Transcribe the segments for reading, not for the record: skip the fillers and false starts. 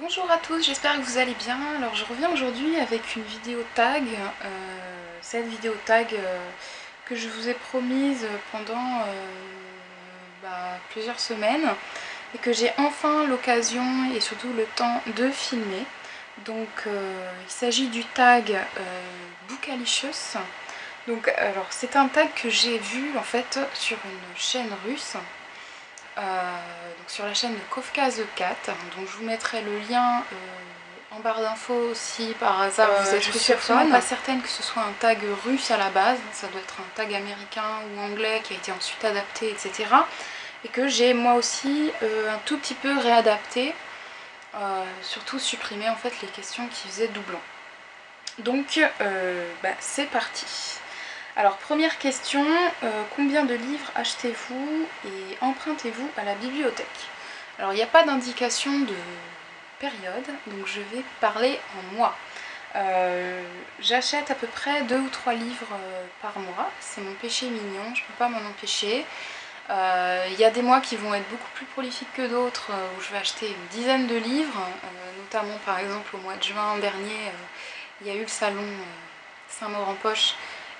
Bonjour à tous, j'espère que vous allez bien. Alors je reviens aujourd'hui avec une vidéo tag, cette vidéo tag que je vous ai promise pendant plusieurs semaines et que j'ai enfin l'occasion et surtout le temps de filmer. Donc il s'agit du tag Bookalicious. Donc alors c'est un tag que j'ai vu en fait sur une chaîne russe. Donc sur la chaîne de Kofka the Cat, donc je vous mettrai le lien en barre d'infos si par hasard vous êtes russophone. Je suis pas certaine que ce soit un tag russe à la base, ça doit être un tag américain ou anglais qui a été ensuite adapté, etc. Et que j'ai moi aussi un tout petit peu réadapté, surtout supprimé en fait les questions qui faisaient doublon. Donc c'est parti. Alors première question, combien de livres achetez-vous et empruntez-vous à la bibliothèque? Alors il n'y a pas d'indication de période, donc je vais parler en mois. J'achète à peu près 2 ou 3 livres par mois, c'est mon péché mignon, je ne peux pas m'en empêcher. Il y a des mois qui vont être beaucoup plus prolifiques que d'autres, où je vais acheter une dizaine de livres, notamment par exemple au mois de juin dernier, il y a eu le salon Saint-Maur-en-Poche.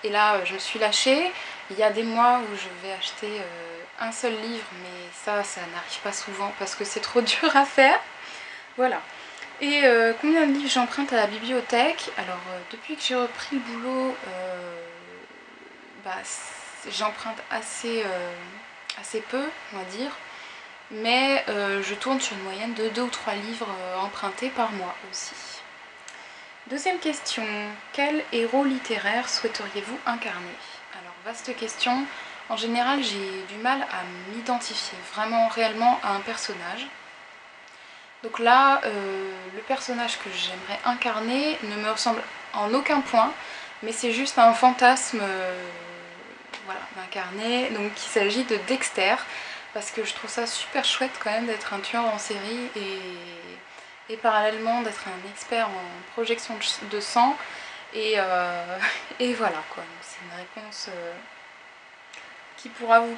Et là, je me suis lâchée. Il y a des mois où je vais acheter un seul livre, mais ça n'arrive pas souvent parce que c'est trop dur à faire. Voilà. Et combien de livres j'emprunte à la bibliothèque? Alors, depuis que j'ai repris le boulot, j'emprunte assez peu, on va dire. Mais je tourne sur une moyenne de 2 ou 3 livres empruntés par mois aussi. Deuxième question, quel héros littéraire souhaiteriez-vous incarner? Alors, vaste question. En général, j'ai du mal à m'identifier vraiment réellement à un personnage. Donc là, le personnage que j'aimerais incarner ne me ressemble en aucun point, mais c'est juste un fantasme d'incarner. Donc il s'agit de Dexter, parce que je trouve ça super chouette quand même d'être un tueur en série et parallèlement d'être un expert en projection de sang. Et voilà quoi, c'est une réponse qui pourra vous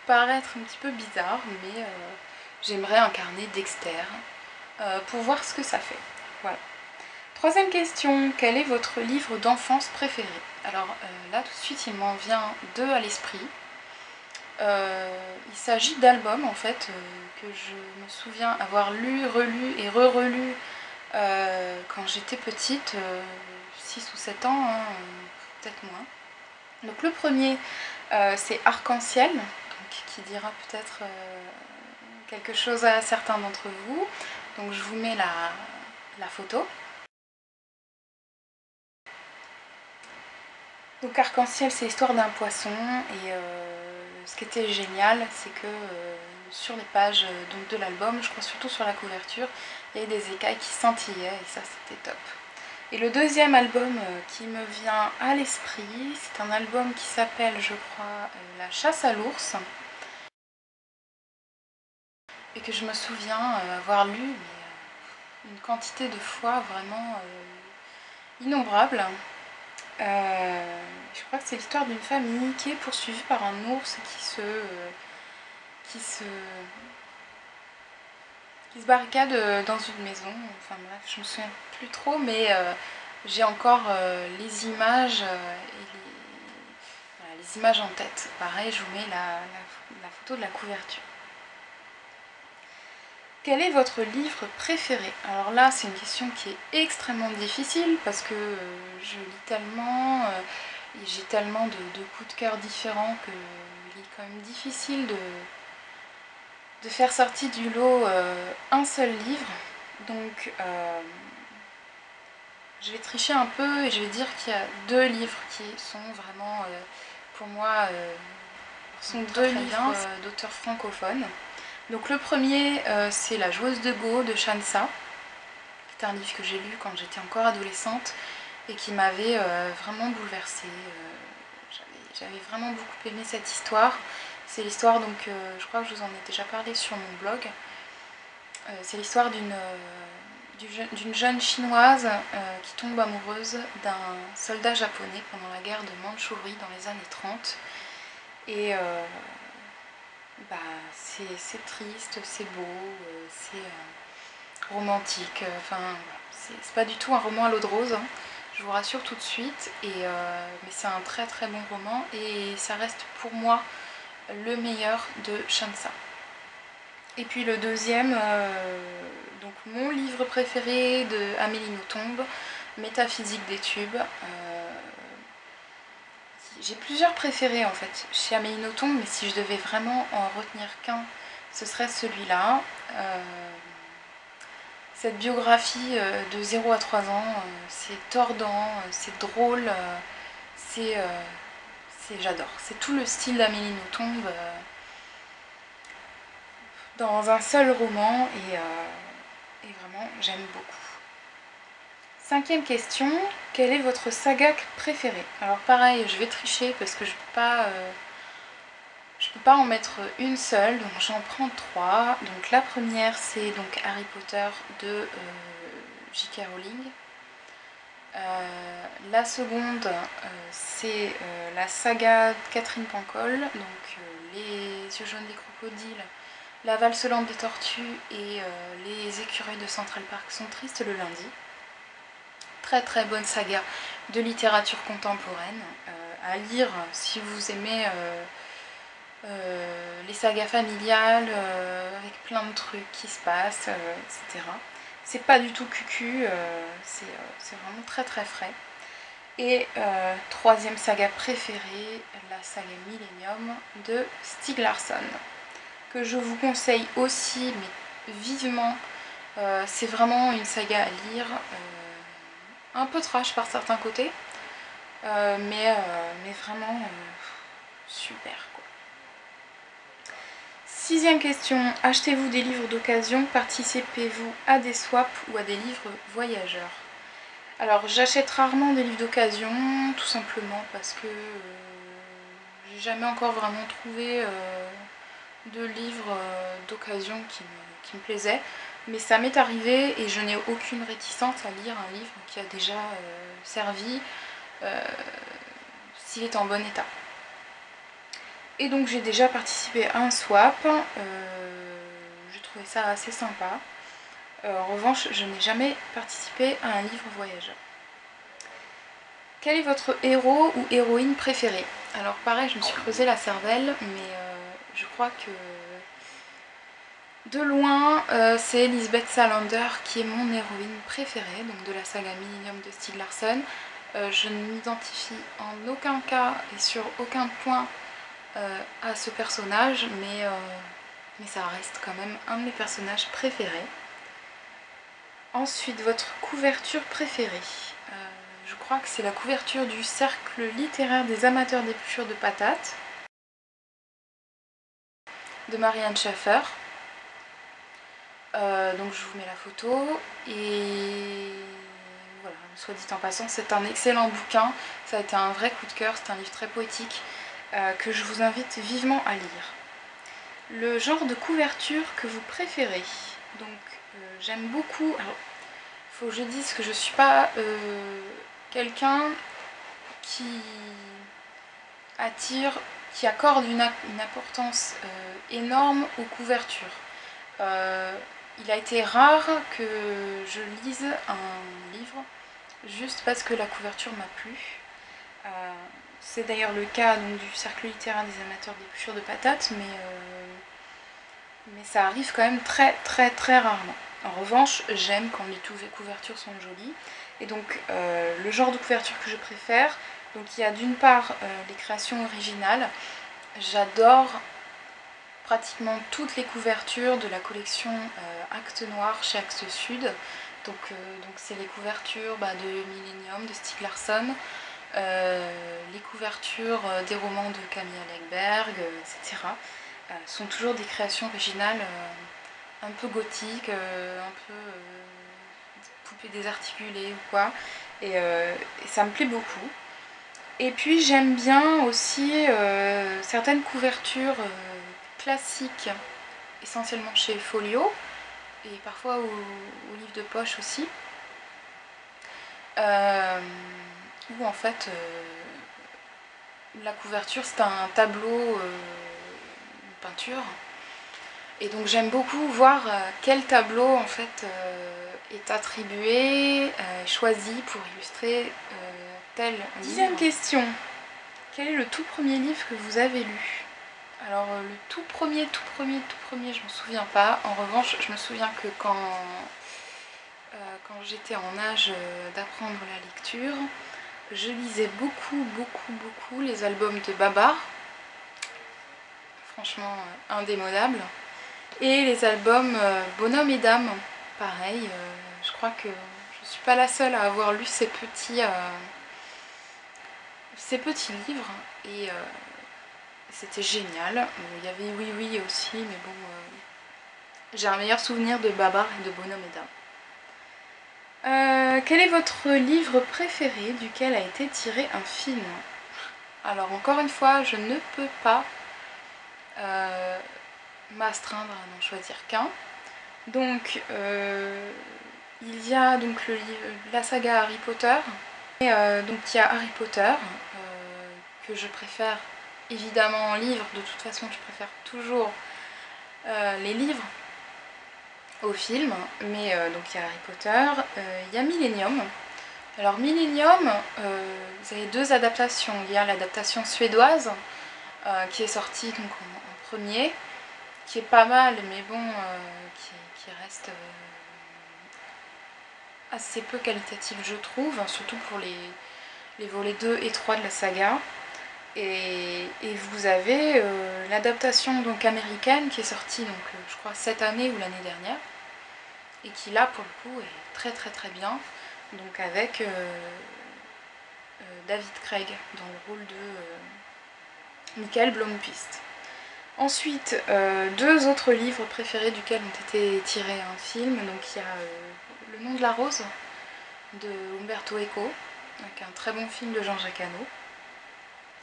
paraître un petit peu bizarre, mais j'aimerais incarner Dexter pour voir ce que ça fait. Voilà. Troisième question, quel est votre livre d'enfance préféré? Alors là tout de suite il m'en vient deux à l'esprit. Il s'agit d'albums en fait que je me souviens avoir lu, relu et re-relu quand j'étais petite, 6 ou 7 ans, hein, peut-être moins. Donc le premier c'est Arc-en-Ciel, qui dira peut-être quelque chose à certains d'entre vous. Donc je vous mets la photo. Donc Arc-en-Ciel, c'est l'histoire d'un poisson et ce qui était génial, c'est que sur les pages de l'album, je crois surtout sur la couverture, il y avait des écailles qui scintillaient et ça c'était top. Et le deuxième album qui me vient à l'esprit, c'est un album qui s'appelle, je crois, La chasse à l'ours, et que je me souviens avoir lu mais, une quantité de fois vraiment innombrable. Je crois que c'est l'histoire d'une famille qui est poursuivie par un ours qui se barricade dans une maison. Enfin bref, je me souviens plus trop, mais j'ai encore les images les images en tête. Pareil, je vous mets la photo de la couverture. Quel est votre livre préféré? Alors là, c'est une question qui est extrêmement difficile parce que je lis tellement, j'ai tellement de coups de cœur différents que il est quand même difficile de faire sortir du lot un seul livre. Donc je vais tricher un peu et je vais dire qu'il y a 2 livres qui sont vraiment, pour moi, sont 2 livres d'auteurs francophones. Donc le premier, c'est La joueuse de Go de Shansa. C'est un livre que j'ai lu quand j'étais encore adolescente et qui m'avait vraiment bouleversée. J'avais vraiment beaucoup aimé cette histoire. C'est l'histoire, donc je crois que je vous en ai déjà parlé sur mon blog. C'est l'histoire d'une jeune chinoise qui tombe amoureuse d'un soldat japonais pendant la guerre de Mandchourie dans les années 30. Et c'est triste, c'est beau, romantique, enfin voilà. C'est pas du tout un roman à l'eau de rose, hein, je vous rassure tout de suite, mais c'est un très très bon roman et ça reste pour moi le meilleur de Shansa. Et puis le deuxième, donc mon livre préféré de Amélie Nothomb, Métaphysique des tubes. J'ai plusieurs préférés en fait chez Amélie Nothomb, mais si je devais vraiment en retenir qu'un, ce serait celui-là. Cette biographie de 0 à 3 ans, c'est tordant, c'est drôle, j'adore. C'est tout le style d'Amélie Nothomb dans un seul roman et vraiment j'aime beaucoup. Cinquième question, quelle est votre saga préférée? Alors pareil, je vais tricher parce que je peux pas en mettre une seule, donc j'en prends trois. Donc la première c'est donc Harry Potter de J.K. Rowling. La seconde c'est la saga de Catherine Pancol, donc Les yeux jaunes des crocodiles, La valse lente des tortues et Les écureuils de Central Park sont tristes le lundi. Très très bonne saga de littérature contemporaine à lire si vous aimez les sagas familiales avec plein de trucs qui se passent, etc. C'est pas du tout cucu, c'est vraiment très très frais. Et troisième saga préférée, la saga Millennium de Stieg Larsson, que je vous conseille aussi, mais vivement. C'est vraiment une saga à lire, un peu trash par certains côtés, mais vraiment super quoi. Sixième question, achetez-vous des livres d'occasion, participez-vous à des swaps ou à des livres voyageurs? Alors j'achète rarement des livres d'occasion, tout simplement parce que j'ai jamais encore vraiment trouvé de livres d'occasion qui me plaisaient. Mais ça m'est arrivé et je n'ai aucune réticence à lire un livre qui a déjà servi s'il est en bon état. Et donc j'ai déjà participé à un swap, j'ai trouvé ça assez sympa. En revanche, je n'ai jamais participé à un livre voyageur. Quel est votre héros ou héroïne préféré? Alors pareil, je me suis creusé la cervelle, mais je crois que de loin, c'est Lisbeth Salander qui est mon héroïne préférée, donc de la saga Millennium de Stieg Larsson. Je ne m'identifie en aucun cas et sur aucun point à ce personnage, mais ça reste quand même un de mes personnages préférés. Ensuite, votre couverture préférée. Je crois que c'est la couverture du Cercle littéraire des amateurs d'épluchures de patates de Marianne Schaeffer. Donc je vous mets la photo et voilà, soit dit en passant, c'est un excellent bouquin, ça a été un vrai coup de cœur, c'est un livre très poétique que je vous invite vivement à lire. Le genre de couverture que vous préférez, donc j'aime beaucoup, alors il faut que je dise que je suis pas quelqu'un qui attire, qui accorde une importance énorme aux couvertures. Il a été rare que je lise un livre juste parce que la couverture m'a plu. C'est d'ailleurs le cas donc, du Cercle littéraire des amateurs d'épluchures de patates, mais ça arrive quand même très très très rarement. En revanche, j'aime quand les couvertures sont jolies. Et donc le genre de couverture que je préfère, donc il y a d'une part les créations originales. J'adore pratiquement toutes les couvertures de la collection Actes Noir chez Actes Sud. Donc c'est les couvertures de Millennium, de Stieg Larsson, les couvertures des romans de Camille Läckberg, etc. Sont toujours des créations originales un peu gothiques, un peu poupées désarticulées ou quoi. Et ça me plaît beaucoup. Et puis j'aime bien aussi certaines couvertures classiques, essentiellement chez Folio, et parfois au livre de poche aussi, où en fait la couverture c'est un tableau, une peinture, Et donc j'aime beaucoup voir quel tableau en fait est attribué, choisi pour illustrer tel livre. Dixième question. Quel est le tout premier livre que vous avez lu? Alors le tout premier, je m'en souviens pas. En revanche, je me souviens que quand j'étais en âge d'apprendre la lecture, je lisais beaucoup les albums de Babar. Franchement, indémodable. Et les albums Bonhomme et Dame, pareil. Je crois que je suis pas la seule à avoir lu ces petits livres. Et c'était génial. Il y avait Oui Oui aussi, mais bon, j'ai un meilleur souvenir de Babar et de Bonhomme et Dame. Quel est votre livre préféré duquel a été tiré un film? Alors encore une fois, je ne peux pas m'astreindre à n'en choisir qu'un. Donc il y a donc la saga Harry Potter. Et donc il y a Harry Potter que je préfère évidemment en livre. De toute façon, je préfère toujours les livres au film, mais donc il y a Harry Potter, il y a Millennium. Alors Millennium, vous avez deux adaptations. Il y a l'adaptation suédoise qui est sortie donc en premier, qui est pas mal, mais bon, qui reste assez peu qualitatif je trouve, surtout pour les volets 2 et 3 de la saga. Et vous avez l'adaptation donc américaine qui est sortie donc je crois cette année ou l'année dernière, et qui là pour le coup est très bien, donc avec David Craig dans le rôle de Michael Blomqvist. Ensuite, deux autres livres préférés duquel ont été tirés un film. Donc il y a Le nom de la rose de Umberto Eco, avec un très bon film de Jean-Jacques Hano.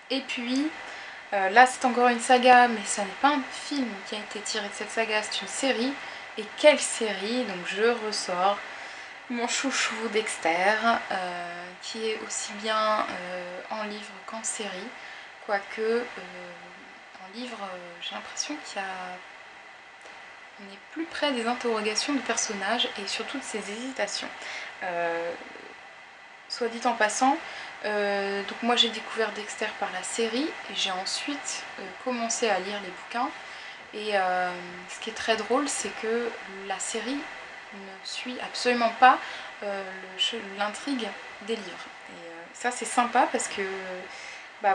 Et puis, là c'est encore une saga, mais ça n'est pas un film qui a été tiré de cette saga, c'est une série. Et quelle série! Donc je ressors mon chouchou Dexter, qui est aussi bien en livre qu'en série, quoique en livre j'ai l'impression on est plus près des interrogations du personnage et surtout de ses hésitations. Soit dit en passant, donc moi j'ai découvert Dexter par la série et j'ai ensuite commencé à lire les bouquins. Et ce qui est très drôle, c'est que la série ne suit absolument pas l'intrigue des livres. Et ça c'est sympa parce que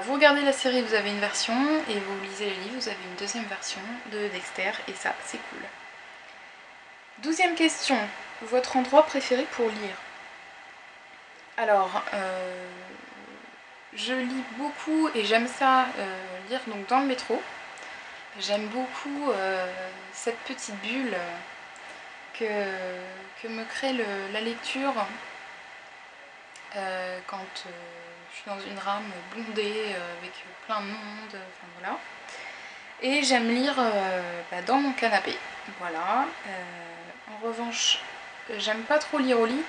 vous regardez la série, vous avez une version, et vous lisez les livres, vous avez une deuxième version de Dexter, et ça c'est cool. 12e question, votre endroit préféré pour lire? Alors, je lis beaucoup et j'aime ça lire donc dans le métro. J'aime beaucoup cette petite bulle que me crée la lecture quand je suis dans une rame bondée avec plein de monde, enfin voilà. Et j'aime lire dans mon canapé, voilà. En revanche, j'aime pas trop lire au lit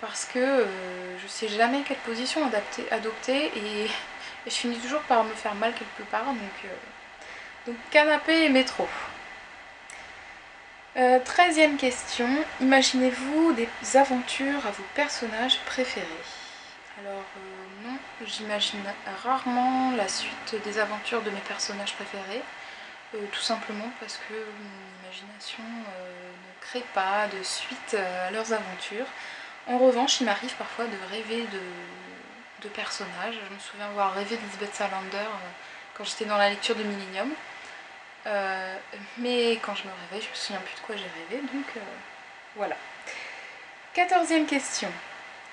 parce que je sais jamais quelle position adopter et je finis toujours par me faire mal quelque part, donc canapé et métro. 13e question, imaginez-vous des aventures à vos personnages préférés? Alors non, j'imagine rarement la suite des aventures de mes personnages préférés, tout simplement parce que mon imagination ne crée pas de suite à leurs aventures. En revanche, il m'arrive parfois de rêver de personnages. Je me souviens avoir rêvé de Lisbeth Salander quand j'étais dans la lecture de Millennium. Mais quand je me réveille, je me souviens plus de quoi j'ai rêvé, donc voilà. 14e question.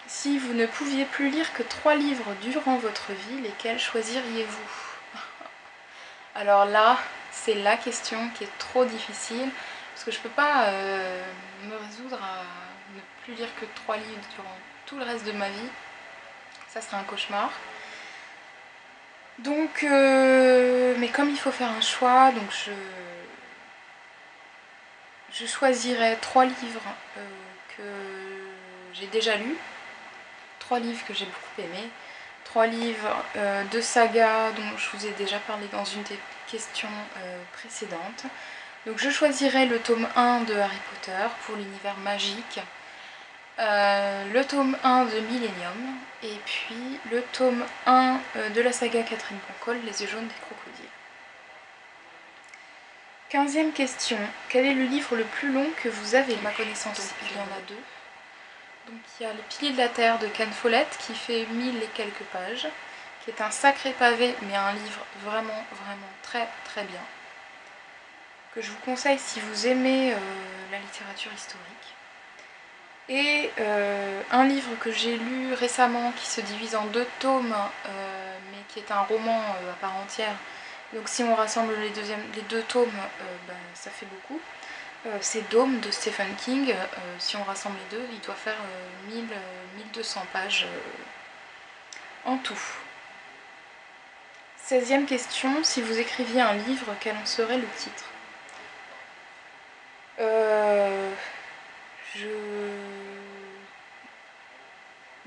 Si vous ne pouviez plus lire que 3 livres durant votre vie, lesquels choisiriez-vous? Alors là, c'est la question qui est trop difficile, parce que je peux pas me résoudre à ne plus lire que 3 livres durant tout le reste de ma vie. Ça serait un cauchemar. Donc, mais comme il faut faire un choix, donc je choisirais 3 livres que j'ai déjà lus, 3 livres que j'ai beaucoup aimés, 3 livres de saga dont je vous ai déjà parlé dans une des questions précédentes. Donc je choisirai le tome 1 de Harry Potter pour l'univers magique, le tome 1 de Millennium, et puis le tome 1 de la saga Catherine Pancol, Les yeux jaunes des crocodiles. 15e question. Quel est le livre le plus long que vous avez lu? À ma connaissance, il y en a 2. Donc il y a Les Piliers de la Terre de Ken Follett qui fait 1000 et quelques pages, qui est un sacré pavé, mais un livre vraiment très très bien, que je vous conseille si vous aimez la littérature historique. Et un livre que j'ai lu récemment qui se divise en 2 tomes, mais qui est un roman à part entière. Donc si on rassemble les 2 tomes, ça fait beaucoup. C'est Dôme de Stephen King. Si on rassemble les 2, il doit faire 1200 pages en tout. 16e question. Si vous écriviez un livre, quel en serait le titre? Je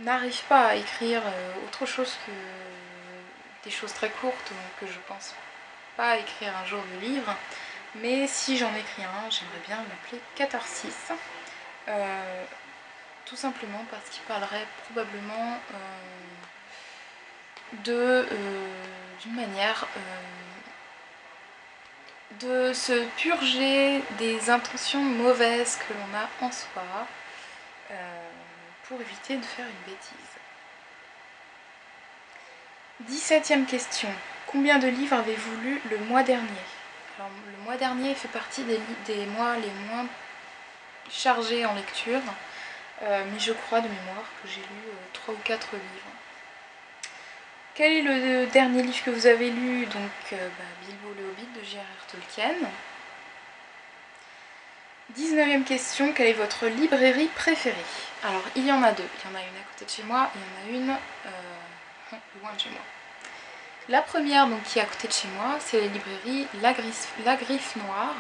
n'arrive pas à écrire autre chose que des choses très courtes, donc je pense pas écrire un jour de livre. Mais si j'en écris un, j'aimerais bien l'appeler Catharsis. Tout simplement parce qu'il parlerait probablement d'une manière de se purger des intentions mauvaises que l'on a en soi pour éviter de faire une bêtise. 17e question. Combien de livres avez-vous lu le mois dernier? Alors, le mois dernier fait partie des mois les moins chargés en lecture, mais je crois de mémoire que j'ai lu 3 ou 4 livres. Quel est le dernier livre que vous avez lu? Donc Bilbo le Hobbit de J.R.R. Tolkien. 19e question, quelle est votre librairie préférée? Alors il y en a 2, il y en a une à côté de chez moi, il y en a une loin de chez moi. La première, donc, qui est à côté de chez moi, c'est la librairie La Griffe Noire,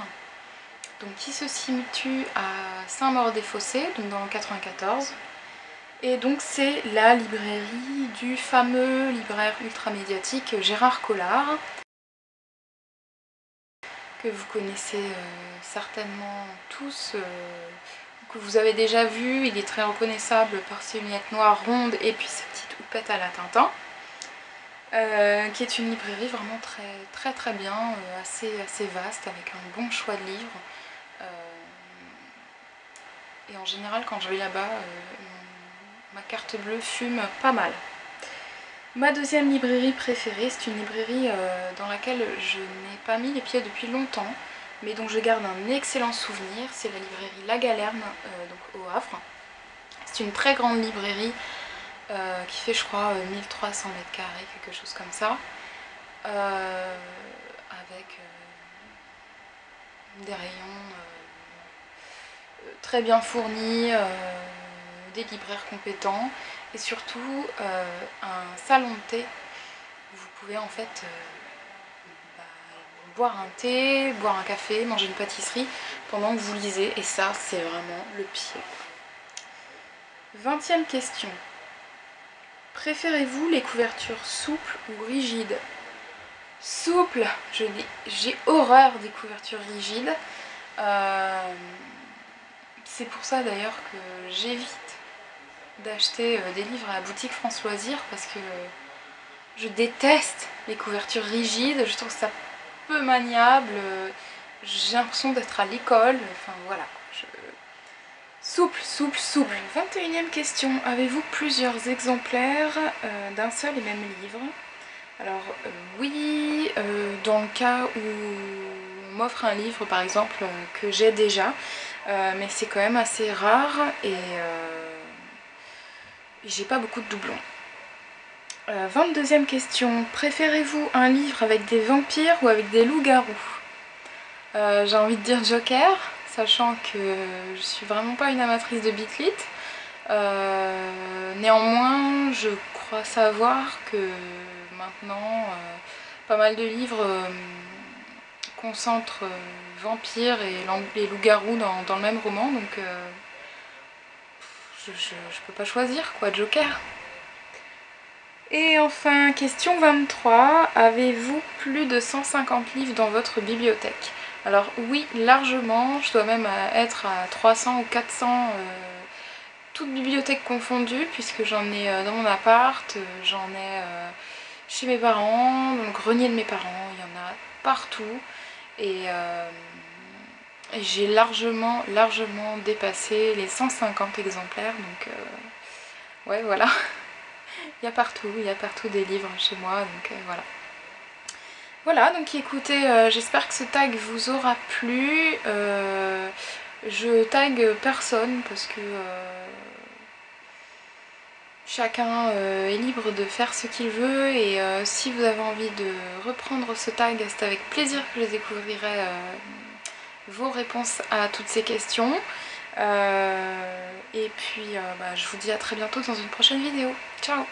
donc, qui se situe à Saint-Maur-des-Fossés, donc dans le 94. Et donc c'est la librairie du fameux libraire ultra médiatique Gérard Collard, que vous connaissez certainement tous, que vous avez déjà vu. Il est très reconnaissable par ses lunettes noires rondes et puis ses petites houppette à la Tintin, qui est une librairie vraiment très bien, assez vaste, avec un bon choix de livres. Et en général, quand je vais là-bas, ma carte bleue fume pas mal. Ma deuxième librairie préférée, c'est une librairie dans laquelle je n'ai pas mis les pieds depuis longtemps, mais dont je garde un excellent souvenir. C'est la librairie La Galerne, donc au Havre. C'est une très grande librairie qui fait, je crois, 1300 mètres carrés, quelque chose comme ça, avec des rayons très bien fournis, des libraires compétents et surtout un salon de thé où vous pouvez en fait boire un thé, boire un café, manger une pâtisserie pendant que vous lisez, et ça c'est vraiment le pied. 20e question. Préférez-vous les couvertures souples ou rigides? Souple, j'ai horreur des couvertures rigides. C'est pour ça d'ailleurs que j'évite d'acheter des livres à la boutique France Loisirs, parce que je déteste les couvertures rigides, je trouve ça peu maniable, j'ai l'impression d'être à l'école, enfin voilà. Souple. 21e question, avez-vous plusieurs exemplaires d'un seul et même livre? Alors oui, dans le cas où on m'offre un livre par exemple que j'ai déjà, mais c'est quand même assez rare et j'ai pas beaucoup de doublons. 22e question, préférez-vous un livre avec des vampires ou avec des loups-garous? J'ai envie de dire Joker, sachant que je suis vraiment pas une amatrice de Beat Lit. Néanmoins, je crois savoir que maintenant, pas mal de livres concentrent vampires et loups-garous dans le même roman, donc je peux pas choisir, quoi, Joker. Et enfin, question 23, avez-vous plus de 150 livres dans votre bibliothèque? Alors oui, largement, je dois même être à 300 ou 400 toutes bibliothèques confondues, puisque j'en ai dans mon appart, j'en ai chez mes parents, dans le grenier de mes parents, il y en a partout. Et j'ai largement dépassé les 150 exemplaires, donc ouais, voilà. Il y a partout des livres chez moi, donc voilà. Voilà, donc écoutez, j'espère que ce tag vous aura plu. Je tag personne parce que chacun est libre de faire ce qu'il veut, et si vous avez envie de reprendre ce tag, c'est avec plaisir que je découvrirai vos réponses à toutes ces questions. Et puis je vous dis à très bientôt dans une prochaine vidéo. Ciao!